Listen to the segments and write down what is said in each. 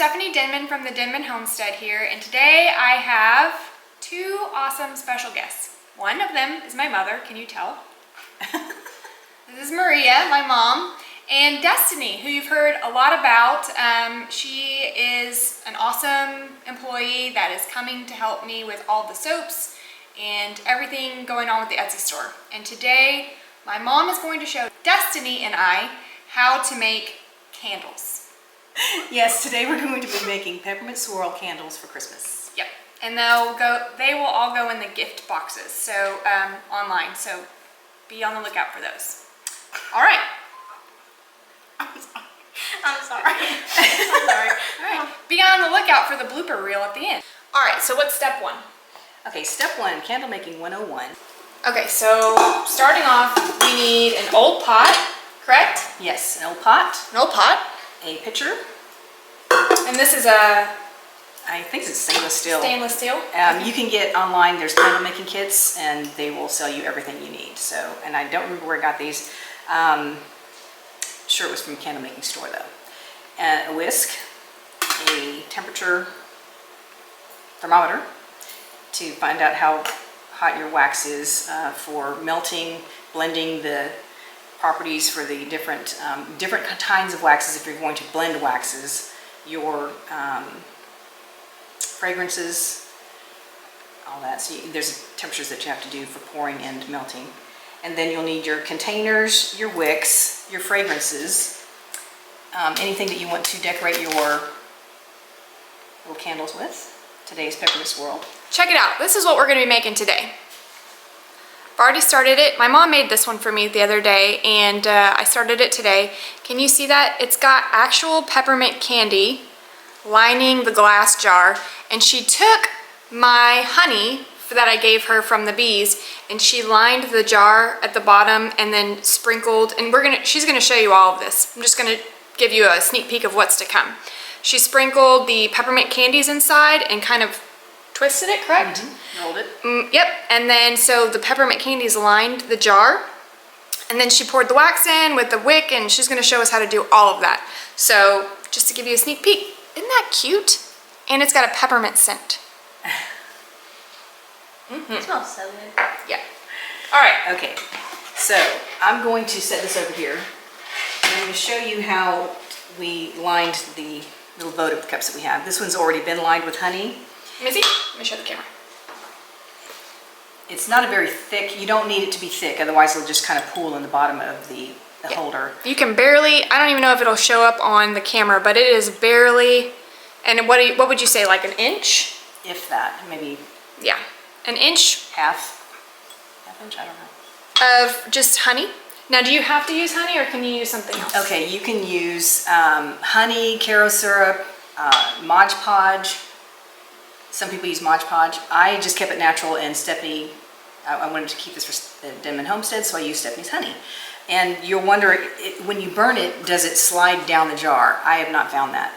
Stephanie Denman from the Denman Homestead here, and today I have two awesome special guests. One of them is my mother, can you tell? This is Maria, my mom, and Destiny, who you've heard a lot about. She is an awesome employee that is coming to help me with all the soaps and everything going on with the Etsy store. And today, my mom is going to show Destiny and I how to make candles. Yes, today we're going to be making peppermint swirl candles for Christmas. Yep, and they will all go in the gift boxes, so online, so be on the lookout for those. All right. I'm sorry. I'm sorry. All right, be on the lookout for the blooper reel at the end. All right, so what's step one? Okay, step one, candle making 101. Okay, so starting off, we need an old pot, correct? Yes, an old pot. An old pot. A pitcher. And this is a... I think it's stainless steel. Stainless steel? You can get online, there's candle making kits, and they will sell you everything you need. So, and I don't remember where I got these. Sure it was from a candle making store though. And a whisk, a temperature thermometer to find out how hot your wax is for melting, blending the properties for the different kinds of waxes. If you're going to blend waxes, your fragrances, all that. So there's temperatures that you have to do for pouring and melting. And then you'll need your containers, your wicks, your fragrances, anything that you want to decorate your little candles with. Today's peppermint swirl. Check it out. This is what we're going to be making today. I've already started it. My mom made this one for me the other day, and I started it today. Can you see that? It's got actual peppermint candy lining the glass jar, and she took my honey that I gave her from the bees, and she lined the jar at the bottom and then sprinkled, and she's gonna show you all of this. I'm just gonna give you a sneak peek of what's to come. She sprinkled the peppermint candies inside and kind of twisted it, correct? Mm-hmm. Rolled it. Yep, and then so the peppermint candies lined the jar, and then she poured the wax in with the wick, and she's gonna show us how to do all of that. So just to give you a sneak peek, isn't that cute? And it's got a peppermint scent. It smells so good. Yeah. All right. Okay, so I'm going to set this over here. I'm going to show you how we lined the little votive cups that we have. This one's already been lined with honey. Missy, let me show the camera. It's not a very thick, you don't need it to be thick, otherwise it'll just kind of pool in the bottom of the holder. You can barely, I don't even know if it'll show up on the camera, but it is barely, and what would you say, like an inch? If that, maybe. Yeah, an inch. Half inch, I don't know. Of just honey. Now, do you have to use honey, or can you use something else? Okay, you can use honey, caro syrup, Mod Podge. Some people use Mod Podge. I just kept it natural, and Stephanie, I wanted to keep this for the Denman Homestead, so I used Stephanie's honey. And you'll wonder, when you burn it, does it slide down the jar? I have not found that.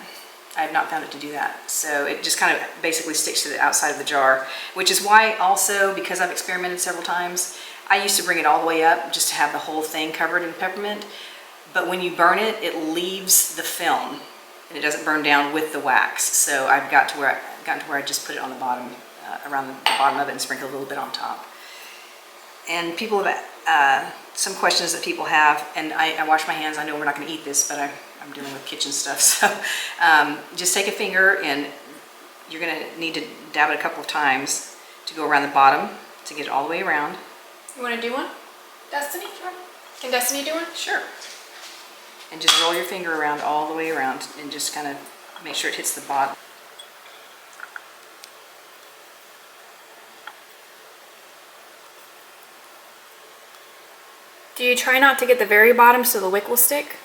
I have not found it to do that. So it just kind of basically sticks to the outside of the jar, which is why also, because I've experimented several times, I used to bring it all the way up just to have the whole thing covered in peppermint. But when you burn it, it leaves the film and it doesn't burn down with the wax. So I've gotten to where I just put it on the bottom, around the bottom of it, and sprinkle a little bit on top. And people have, some questions that people have, and I wash my hands. I know we're not going to eat this, but I'm dealing with kitchen stuff. So just take a finger, and you're going to need to dab it a couple of times to go around the bottom to get it all the way around. You want to do one, Destiny? Sure. Can Destiny do one? Sure. And just roll your finger around all the way around, and just kind of make sure it hits the bottom. Do you try not to get the very bottom so the wick will stick?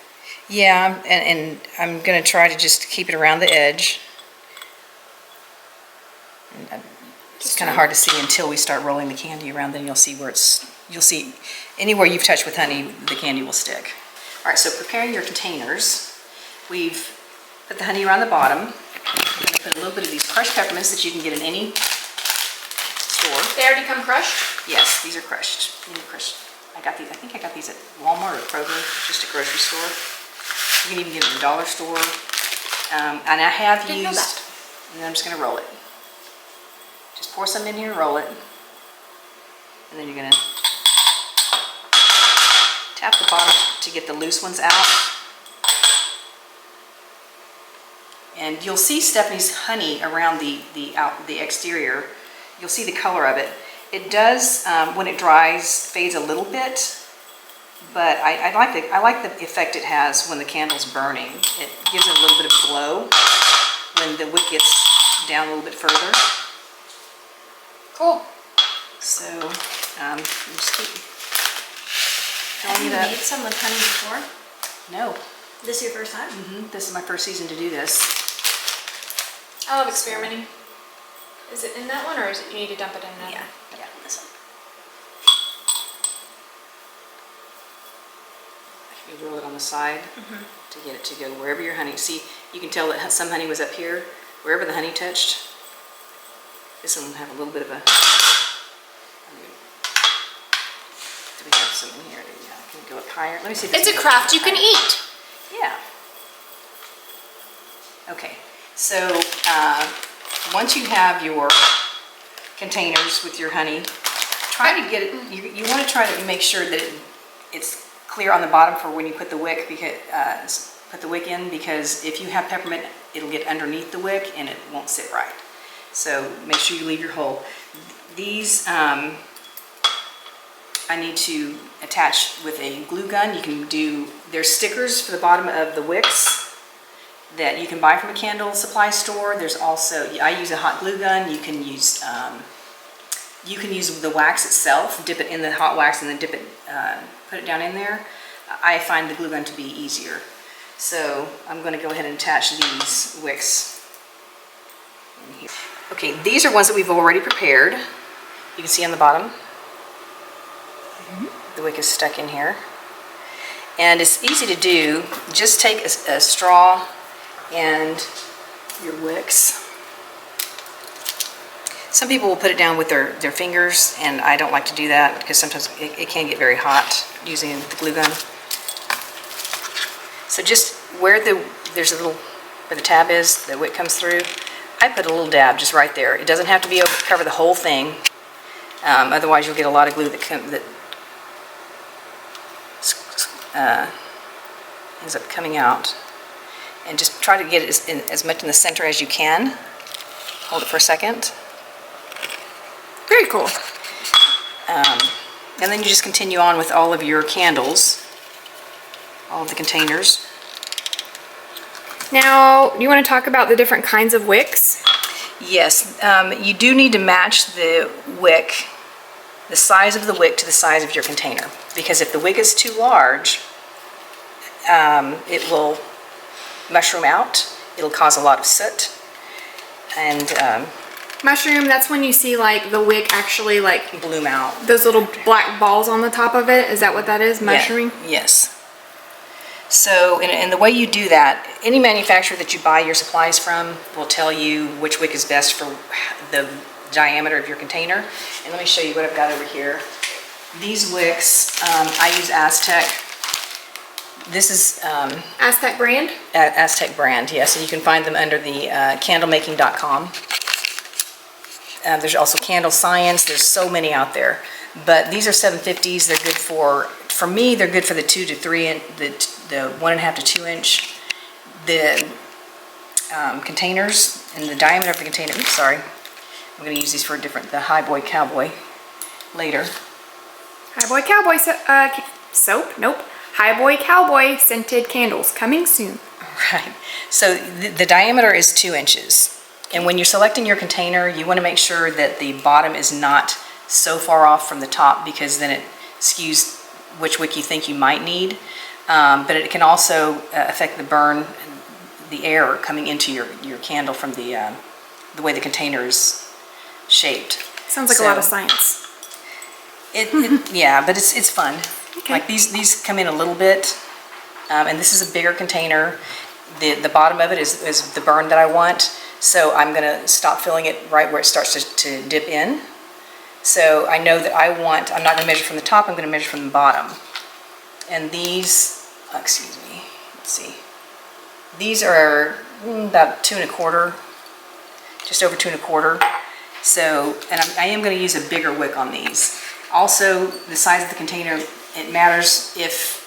Yeah, and I'm going to try to just keep it around the edge. It's kind of hard to see until we start rolling the candy around. Then you'll see where you'll see anywhere you've touched with honey, the candy will stick. All right, so preparing your containers. We've put the honey around the bottom. I'm going to put a little bit of these crushed peppermints that you can get in any store. They already come crushed? Yes, these are crushed. Crushed. I think I got these at Walmart or Kroger, just a grocery store. You can even get them at the dollar store. And I have Didn't know used, that. and then I'm just gonna roll it. Just pour some in here, roll it. And then you're gonna tap the bottom to get the loose ones out. And you'll see Stephanie's honey around the exterior. You'll see the color of it. It does, when it dries, fades a little bit, but I like the effect it has when the candle's burning. It gives it a little bit of a glow when the wick gets down a little bit further. Cool. So, just keep Have filling you it up. made some with honey before? No, This is your first time? this is my first season to do this. I love experimenting. Is it in that one or is it you need to dump it in another? Yeah, this one. You roll it on the side to get it to go wherever your honey. See, you can tell that some honey was up here. Wherever the honey touched, this one will have a little bit of a. Do we have some in here? Yeah, can we go up higher? Let me see if It's this a will go craft up you can higher. eat. Yeah. Okay, so once you have your containers with your honey, try to get it, you want to try to make sure that it's clear on the bottom for when you put the wick, because, in, because if you have peppermint, it'll get underneath the wick and it won't sit right. So make sure you leave your hole. These, I need to attach with a glue gun. You can do, there's stickers for the bottom of the wicks that you can buy from a candle supply store. There's also, I use a hot glue gun. You can use the wax itself, dip it in the hot wax and then dip it, put it down in there. I find the glue gun to be easier. So I'm going to go ahead and attach these wicks in here. Okay, these are ones that we've already prepared. You can see on the bottom, the wick is stuck in here. And it's easy to do. Just take a straw and your wicks. Some people will put it down with their fingers, and I don't like to do that because sometimes it can get very hot using the glue gun. So just where there's a little, where the tab is, the wick comes through, I put a little dab just right there. It doesn't have to be cover the whole thing. Otherwise you'll get a lot of glue that ends up coming out. And just try to get it as much in the center as you can. Hold it for a second. Very cool. And then you just continue on with all of your candles, all of the containers. Now, you want to talk about the different kinds of wicks? Yes, you do need to match the wick, the size of the wick to the size of your container. Because if the wick is too large, it will mushroom out. It'll cause a lot of soot. And Mushroom, that's when you see like the wick actually like bloom out. those little black balls on the top of it. Is that what that is? Mushrooming? Yeah, yes. So, and the way you do that, any manufacturer that you buy your supplies from will tell you which wick is best for the diameter of your container. And let me show you what I've got over here. These wicks, I use Aztec. This is Aztec brand? Aztec brand, yes, and you can find them under the candlemaking.com. There's also Candle Science. There's so many out there, but these are 750s. They're good for me. They're good for the 2 to 3 inch, the 1.5 to 2 inch. The containers and the diameter of the container. Oops, sorry. I'm going to use these for the High Boy Cowboy later. High Boy Cowboy soap? Nope. High Boy Cowboy scented candles coming soon. Right. So the diameter is 2 inches. And when you're selecting your container, you want to make sure that the bottom is not so far off from the top, because then it skews which wick you think you might need. But it can also affect the burn, the air coming into your candle from the way the container is shaped. Sounds like a lot of science. Yeah, but it's fun. Okay. Like these come in a little bit, and this is a bigger container. The bottom of it is the burn that I want. So I'm going to stop filling it right where it starts to dip in. So I know that I'm not going to measure from the top, I'm going to measure from the bottom. And these, excuse me, let's see. These are about 2 1/4, just over 2 1/4. So, and I am going to use a bigger wick on these. Also, the size of the container, it matters. If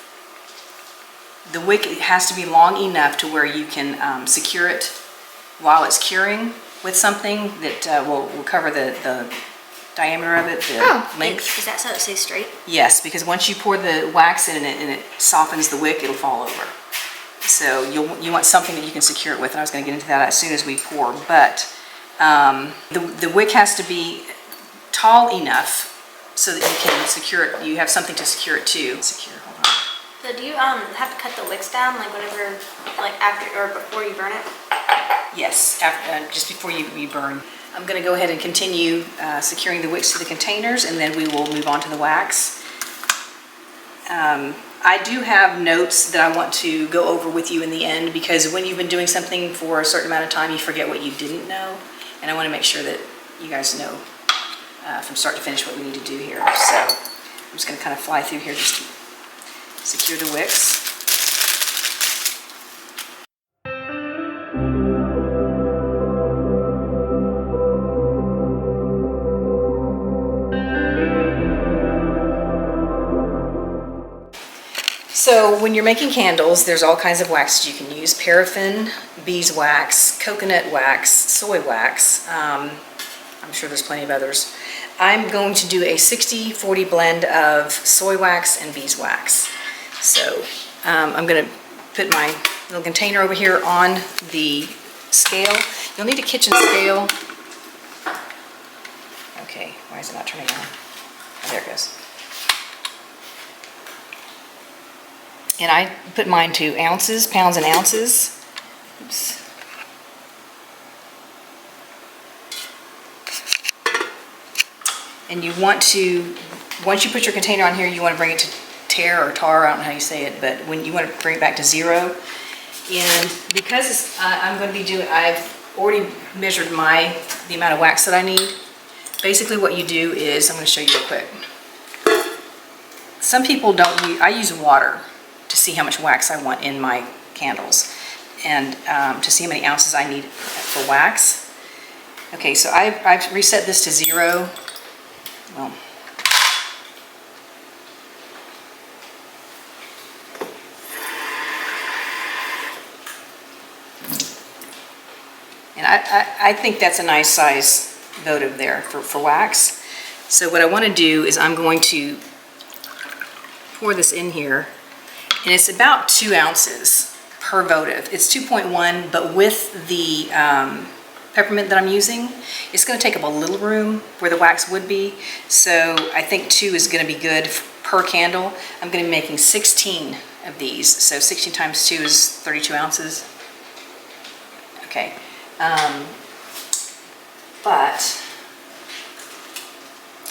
the wick has to be long enough to where you can secure it while it's curing with something that will cover the diameter of it, the length. Is that so it stays straight? Yes, because once you pour the wax in and it softens the wick, it'll fall over. So you want something that you can secure it with, and I was going to get into that as soon as we pour. But the wick has to be tall enough so that you can secure it. You have something to secure it to. Hold on. So do you have to cut the wicks down like whenever, like after or before you burn it? Yes, after, just before you burn. I'm going to go ahead and continue securing the wicks to the containers, and then we will move on to the wax. I do have notes that I want to go over with you in the end, because when you've been doing something for a certain amount of time, you forget what you didn't know, and I want to make sure that you guys know from start to finish what we need to do here. So I'm just going to kind of fly through here just to secure the wicks. So when you're making candles, there's all kinds of waxes you can use. Paraffin, beeswax, coconut wax, soy wax. I'm sure there's plenty of others. I'm going to do a 60-40 blend of soy wax and beeswax. So I'm going to put my little container over here on the scale. You'll need a kitchen scale. Okay, why is it not turning on? Oh, there it goes. And I put mine to ounces, pounds and ounces. Oops. And you want to, once you put your container on here, you want to bring it to tare or tar, I don't know how you say it, but when you want to bring it back to 0. And because I'm going to be doing, I've already measured the amount of wax that I need. Basically what you do is, I'm going to show you real quick. Some people don't use, I use water to see how much wax I want in my candles, and to see how many ounces I need for wax. Okay, so I've reset this to 0. Well, and I think that's a nice size votive there for wax. So what I want to do is I'm going to pour this in here. And it's about 2 ounces per votive. It's 2.1, but with the peppermint that I'm using, it's going to take up a little room where the wax would be. So I think 2 is going to be good per candle. I'm going to be making 16 of these. So 16 times 2 is 32 ounces. Okay. But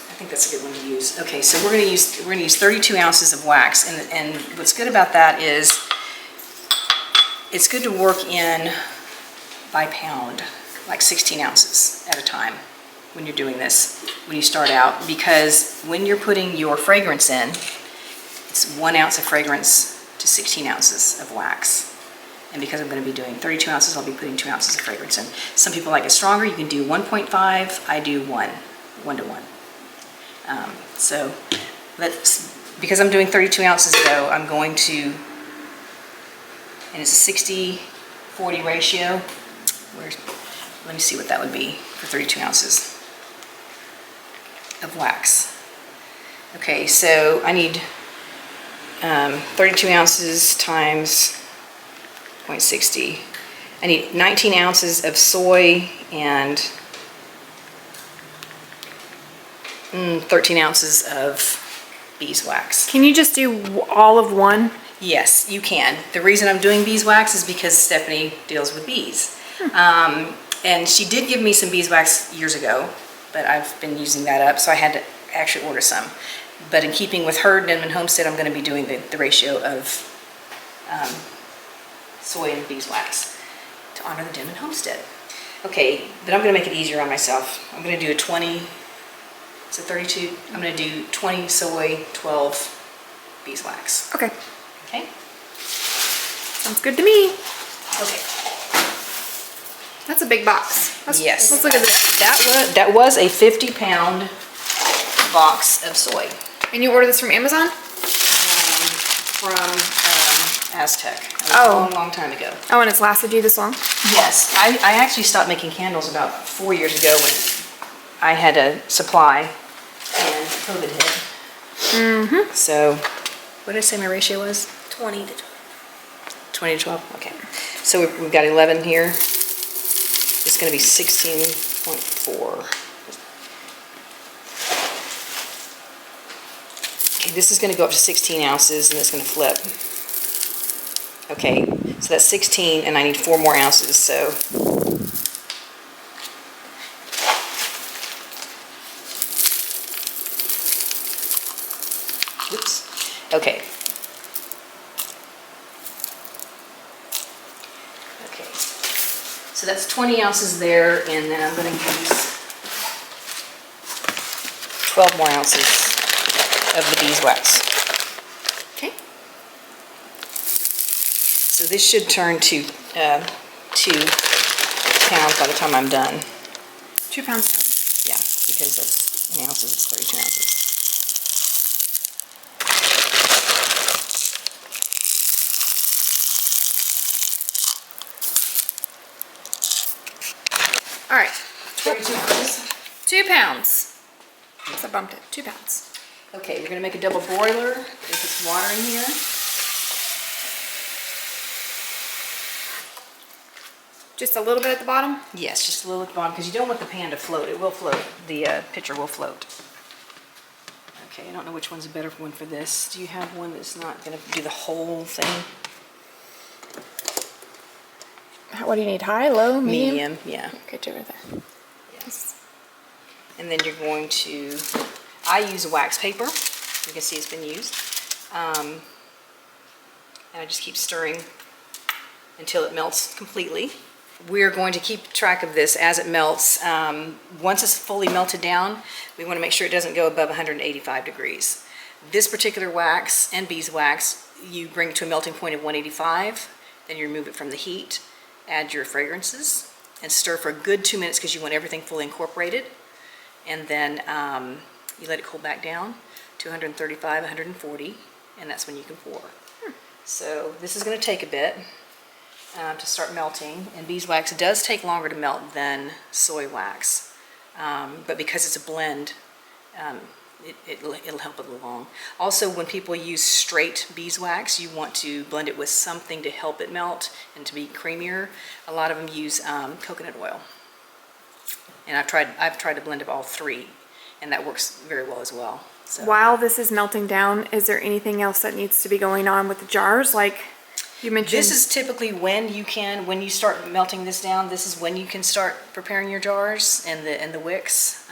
I think that's a good one to use. Okay, so we're going to use 32 ounces of wax, and what's good about that is it's good to work in by pound, like 16 ounces at a time when you're doing this, when you start out, because when you're putting your fragrance in, it's 1 ounce of fragrance to 16 ounces of wax. And because I'm going to be doing 32 ounces, I'll be putting 2 ounces of fragrance in. Some people like it stronger. You can do 1.5. I do 1 to 1. So because I'm doing 32 ounces though, I'm going to, and it's a 60-40 ratio. Let me see what that would be for 32 ounces of wax. Okay, so I need 32 ounces times 0.60. I need 19 ounces of soy and 13 ounces of beeswax. Can you just do all of one? Yes, you can. The reason I'm doing beeswax is because Stephanie deals with bees. And she did give me some beeswax years ago, but I've been using that up, so I had to actually order some. But in keeping with her Denman Homestead, I'm going to be doing the ratio of soy and beeswax to honor the Denman Homestead. Okay, but I'm going to make it easier on myself. I'm going to do a 20, so 32, I'm going to do 20 soy, 12 beeswax. Okay. Okay? Sounds good to me. Okay. That's a big box. Yes. Let's look at this. That was a 50-pound box of soy And you ordered this from Amazon? from Aztec. Oh. A long time ago. Oh, and it's lasted you this long? Yes, I actually stopped making candles about 4 years ago when I had a supply and COVID hit. Mm-hmm. So, what did I say my ratio was? 20 to 20 to 12? Okay. So we've got 11 here. It's going to be 16.4. Okay, this is going to go up to 16 ounces and it's going to flip. Okay, so that's 16 and I need 4 more ounces, so. Oops. Okay. Okay. So that's 20 ounces there, and then I'm going to use 12 more ounces of the beeswax. Okay. So this should turn to 2 pounds by the time I'm done. 2 pounds. Yeah, because that's in ounces, it's 32 ounces. All right. 32 ounces. 2 pounds. So I bumped it. 2 pounds. Okay, we're going to make a double boiler. If it's water in here. Just a little bit at the bottom? Yes, just a little at the bottom, because you don't want the pan to float. It will float. The pitcher will float. Okay, I don't know which one's a better one for this. Do you have one that's not going to do the whole thing? What do you need? High, low, medium? Medium, yeah. Okay, two right there. Yes. And then you're going to, I use wax paper. You can see it's been used. And I just keep stirring until it melts completely. We're going to keep track of this as it melts. Once it's fully melted down, we want to make sure it doesn't go above 185 degrees. This particular wax and beeswax, you bring it to a melting point of 185, then you remove it from the heat, add your fragrances, and stir for a good 2 minutes because you want everything fully incorporated. And then you let it cool back down to 135, 140, and that's when you can pour. So this is going to take a bit to start melting, and beeswax does take longer to melt than soy wax, but because it's a blend, it'll help it along. Also, when people use straight beeswax, you want to blend it with something to help it melt and to be creamier. A lot of them use coconut oil, and I've tried to blend up all three, and that works very well as well. So. While this is melting down, is there anything else that needs to be going on with the jars? Like you mentioned. This is typically when you start melting this down, this is when you can start preparing your jars and the wicks.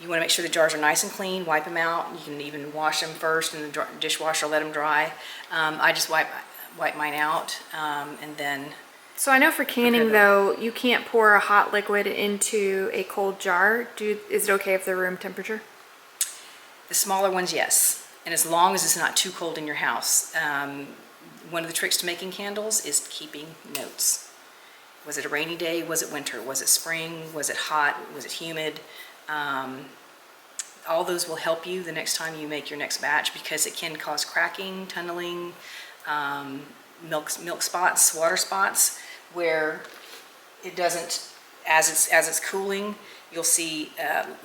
You want to make sure the jars are nice and clean, wipe them out. You can even wash them first in the dishwasher, let them dry. I just wipe mine out and then. So I know for canning though, you can't pour a hot liquid into a cold jar. Is it okay if they're room temperature? The smaller ones, yes. And as long as it's not too cold in your house. One of the tricks to making candles is keeping notes. Was it a rainy day? Was it winter? Was it spring? Was it hot? Was it humid? All those will help you the next time you make your next batch because it can cause cracking, tunneling, milk spots, water spots, where it doesn't, as it's cooling, you'll see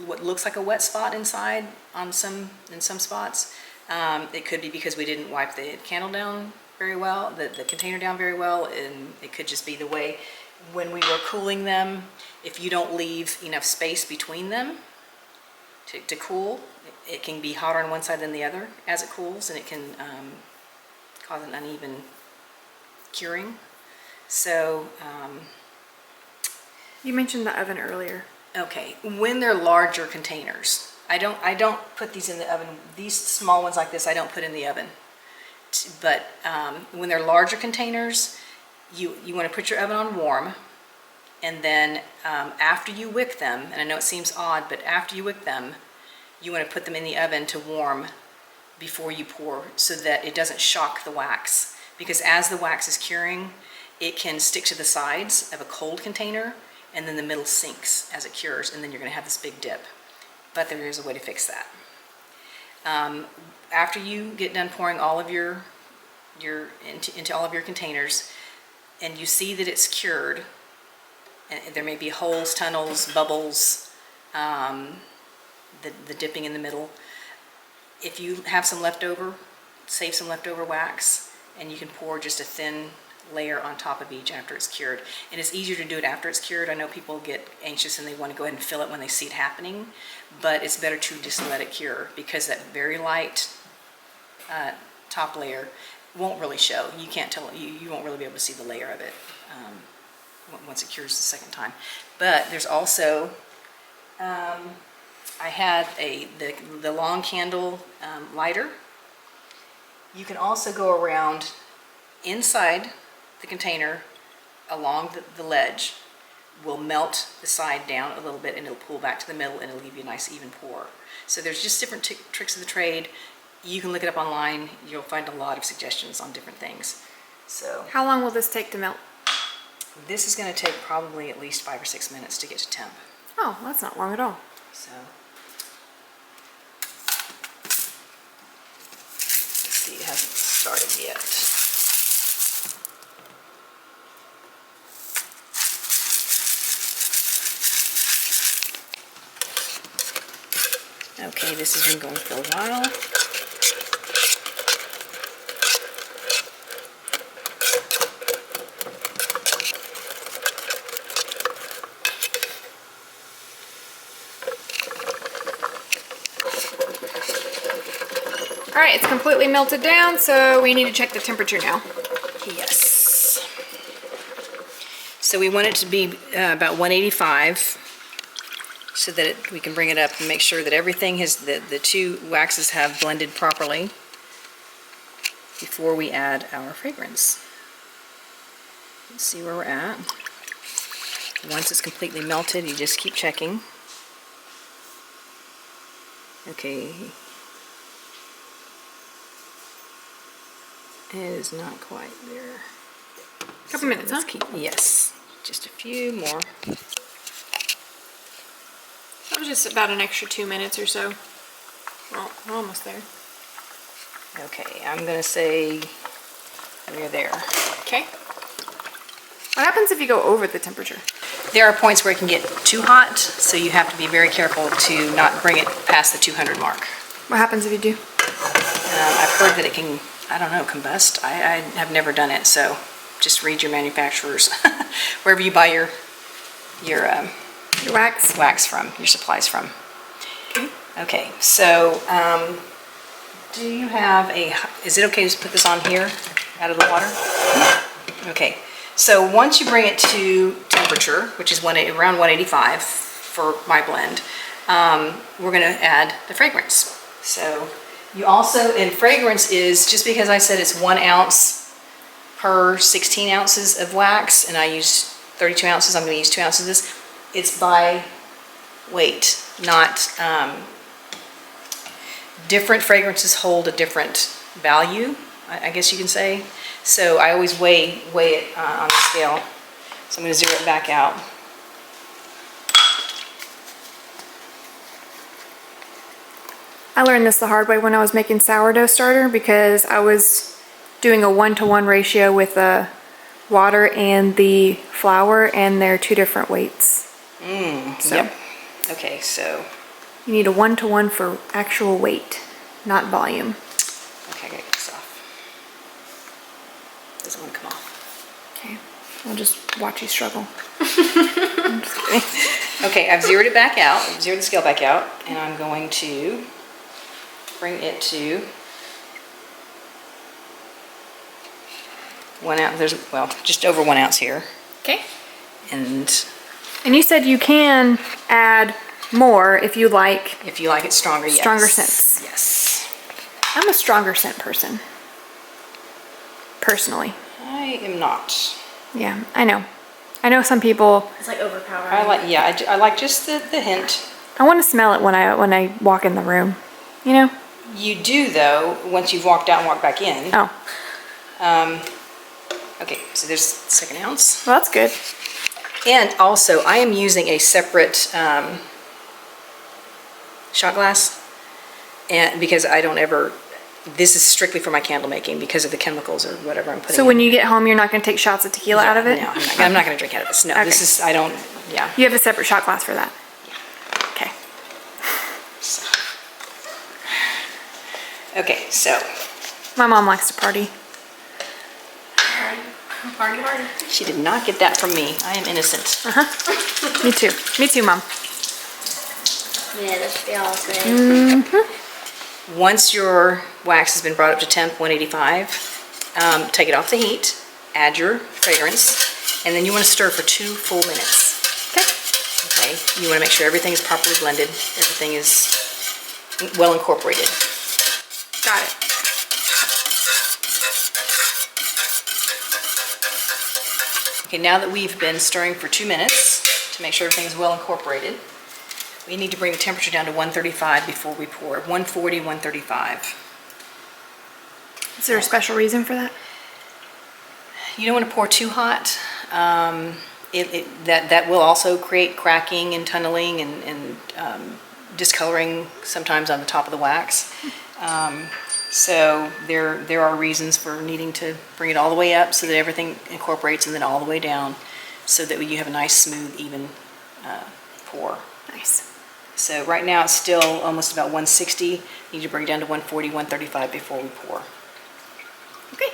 what looks like a wet spot inside in some spots. It could be because we didn't wipe the candle down very well, the container down very well, and it could just be the way when we were cooling them, if you don't leave enough space between them to cool, it can be hotter on one side than the other as it cools, and it can cause an uneven curing. So You mentioned the oven earlier. okay, when they're larger containers, I don't put these in the oven. These small ones like this, I don't put in the oven. But when they're larger containers, you want to put your oven on warm, and then after you wick them, and I know it seems odd, but after you wick them, you want to put them in the oven to warm before you pour so that it doesn't shock the wax. Because as the wax is curing, it can stick to the sides of a cold container, and then the middle sinks as it cures, and then you're going to have this big dip. But there is a way to fix that. After you get done pouring all of into all of your containers, and you see that it's cured, and there may be holes, tunnels, bubbles, the dipping in the middle. If you have some leftover, save some leftover wax, and you can pour just a thin layer on top of each after it's cured. And it's easier to do it after it's cured. I know people get anxious and they want to go ahead and fill it when they see it happening, but it's better to just let it cure, because that very light top layer won't really show. You can't tell, you won't really be able to see the layer of it once it cures the second time. But there's also, I had the long candle lighter. You can also go around inside the container along the ledge. Will melt the side down a little bit, and it'll pull back to the middle, and it'll give you a nice even pour. So there's just different tricks of the trade. You can look it up online. You'll find a lot of suggestions on different things. So How long will this take to melt? this is going to take probably at least 5 or 6 minutes to get to temp. Oh, that's not long at all. So let's see, it hasn't started yet. Okay, this has been going for a while. All right, it's completely melted down, so we need to check the temperature now. Yes. So we want it to be about 185, so that we can bring it up and make sure that everything has, the two waxes have blended properly before we add our fragrance. Let's see where we're at. Once it's completely melted, you just keep checking. Okay. It is not quite there. Couple minutes, huh? Let's keep, yes, just a few more. That was just about an extra 2 minutes or so. Well, we're almost there. Okay, I'm gonna say we're there. Okay. What happens if you go over the temperature? There are points where it can get too hot, so you have to be very careful to not bring it past the 200 mark. What happens if you do? I've heard that it can, I don't know, combust. I have never done it, so just read your manufacturers wherever you buy your wax? wax from, your supplies from. Okay, so do you have is it okay to put this on here out of the water? Okay, so once you bring it to temperature, which is around 185 for my blend, we're gonna add the fragrance. So you also, and fragrance is, just because I said it's 1 ounce per 16 ounces of wax, and I use 32 ounces, I'm gonna use 2 ounces of this. It's by weight, not, different fragrances hold a different value, I guess you can say. So I always weigh it on the scale. So I'm gonna zero it back out. I learned this the hard way when I was making sourdough starter, because I was doing a 1-to-1 ratio with the water and the flour, and they're 2 different weights. So Yep. Okay, so, you need a 1-to-1 for actual weight, not volume. okay, I gotta get this off. Doesn't wanna come off. Okay, I'll just watch you struggle. I'm just kidding. Okay, I've zeroed it back out, zeroed the scale back out, and I'm going to bring it to 1 ounce. There's, well, just over 1 ounce here. Okay. And And you said you can add more if you like. if you like it stronger, yes. Stronger scents. Yes. I'm a stronger scent person, personally. I am not. Yeah, I know. I know some people. It's like overpowering. I like, yeah, I like just the hint. I want to smell it when I walk in the room. You know? You do, though, once you've walked out and walked back in. Oh, Okay, so there's 2nd ounce. Well, that's good. And also, I am using a separate shot glass, and because I don't ever, this is strictly for my candle making because of the chemicals or whatever I'm putting So in. when you get home, you're not going to take shots of tequila out of it? No, I'm not going to drink out of this. No, Okay. this is, I don't, yeah. You have a separate shot glass for that? Okay. Okay, so My mom likes to party. Party, party. she did not get that from me. I am innocent. Me too. Me too, Mom. Yeah, that should be all good. Once your wax has been brought up to temp 185, take it off the heat, add your fragrance, and then you want to stir for 2 full minutes. Okay. Okay, you want to make sure everything is properly blended, everything is well incorporated. Got it. Okay, now that we've been stirring for 2 minutes to make sure everything is well incorporated, we need to bring the temperature down to 135 before we pour. 140, 135. Is there a special reason for that? You don't want to pour too hot. That will also create cracking and tunneling and discoloring sometimes on the top of the wax. So there are reasons for needing to bring it all the way up so that everything incorporates, and then all the way down so that you have a nice, smooth, even pour. Nice. So right now it's still almost about 160. You need to bring it down to 140, 135 before we pour. Okay.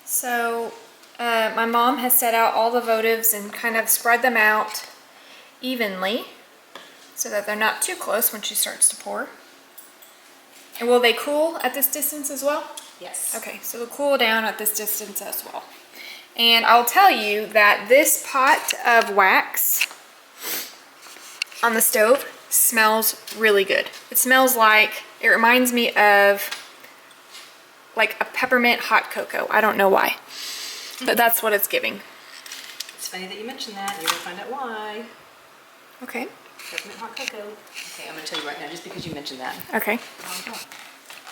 So my mom has set out all the votives and kind of spread them out evenly so that they're not too close when she starts to pour. And will they cool at this distance as well? Yes. Okay, so they'll cool down at this distance as well. And I'll tell you that this pot of wax on the stove smells really good. It smells like, it reminds me of like a peppermint hot cocoa. I don't know why, but that's what it's giving. It's funny that you mentioned that. You're going to find out why. Okay. Peppermint hot cocoa. Okay, I'm going to tell you right now just because you mentioned that. Okay.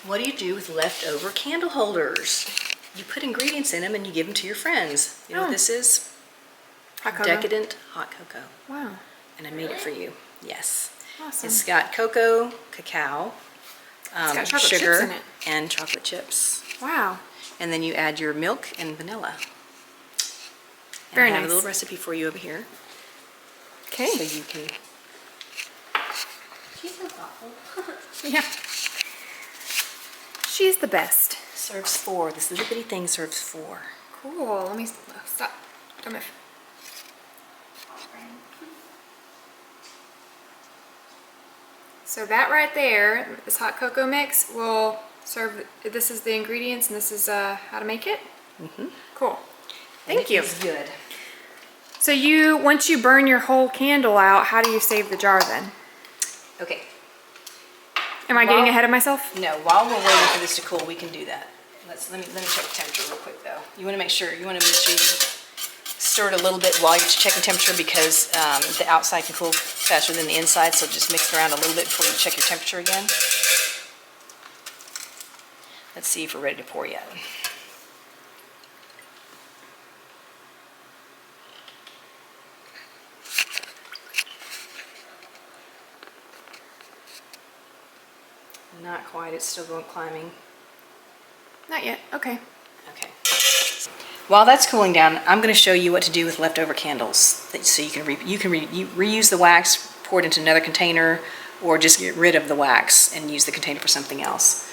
What do you do with leftover candle holders? You put ingredients in them and you give them to your friends. You know what this is? Hot cocoa. Decadent hot cocoa. Wow. And I made it for you. Yes. Awesome. It's got cocoa, cacao, got chocolate sugar, chips in it. and chocolate chips. Wow. And then you add your milk and vanilla. And Very I have nice. a little recipe for you over here. Okay. So you can. She's so thoughtful. Yeah. She's the best. Serves 4. This little bitty thing serves 4. Cool. Let me stop. Don't move. So that right there, this hot cocoa mix will serve, this is the ingredients and this is how to make it? Mm-hmm. Cool. Thank you. It's good. So once you burn your whole candle out, how do you save the jar then? Okay. Am I getting ahead of myself? No, while we're waiting for this to cool, we can do that. Let me check the temperature real quick though. You want to make sure you stir it a little bit while you're checking temperature because the outside can cool faster than the inside, so just mix it around a little bit before you check your temperature again. Let's see if we're ready to pour yet. Not quite, it's still going climbing. Not yet. Okay. Okay. While that's cooling down, I'm going to show you what to do with leftover candles. So you can reuse the wax, pour it into another container, or just get rid of the wax and use the container for something else.